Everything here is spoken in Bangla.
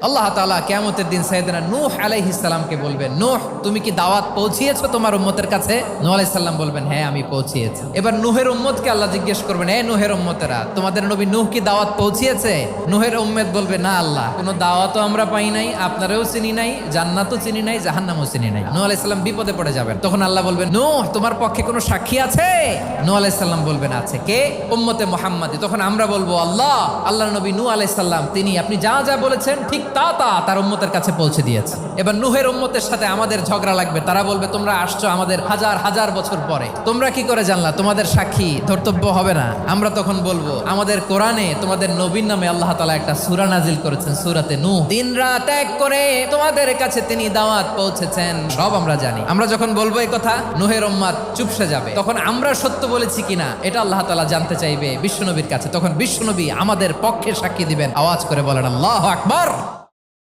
আল্লাহ তাআলা কিয়ামতের দিন সাইয়েদনা নূহ আলাইহিস সালামকে বলবেন, নূহ তুমি কি দাওয়াত পৌঁছিয়েছো তোমার উম্মতের কাছে? নূহ আলাইহিস সালাম বলবেন, হ্যাঁ আমি পৌঁছিয়েছি। এবার নূহের উম্মতকে আল্লাহ জিজ্ঞেস করবেন, হে নূহের উম্মতেরা, তোমাদের নবী নূহ কি দাওয়াত পৌঁছিয়েছে? নূহের উম্মত বলবে, না আল্লাহ, কোনো দাওয়াতও আমরা পাই নাই, আপনারাও চিনি নাই, জান্নাতও চিনি নাই, জাহান্নামও চিনি নাই। নূহ আলাইহিস সালাম বিপদে পড়ে যাবেন। তখন আল্লাহ বলবেন, নূহ তোমার পক্ষে কোনো সাক্ষী আছে? নূহ আলাইহিস সালাম বলবেন, আছে। কে? উম্মতে মুহাম্মাদি। তখন আমরা বলবো, আল্লাহর নবী নূহ আলাইহিস সালাম তিনি আপনি যা যা বলেছেন ঠিক তা তার উম্মতের কাছে পৌঁছে দিয়েছে। এবার নূহের উম্মতের সাথে আমাদের ঝগড়া লাগবে। তারা বলবে, তোমরা আসছো আমাদের হাজার হাজার বছর পরে, তোমরা কি করে জানলা? তোমাদের সাক্ষী ধর্তব্য হবে না? আমরা তখন বলবো, আমাদের কোরআনে তোমাদের নবীর নামে আল্লাহ তাআলা একটা সূরা নাজিল করেছেন, সূরাতে নূহ। দিন রাত এক করে তোমাদের কাছে তিনি দাওয়াত পৌঁছেছেন, সব আমরা জানি। আমরা যখন বলবো এই কথা, নূহের উম্মত চুপসে যাবে। তখন আমরা সত্য বলেছি কিনা এটা আল্লাহ তাআলা জানতে চাইবে বিশ্বনবীর কাছে। তখন বিশ্বনবী আমাদের পক্ষে সাক্ষী দিবেন। আওয়াজ করে বলেন আল্লাহু আকবার।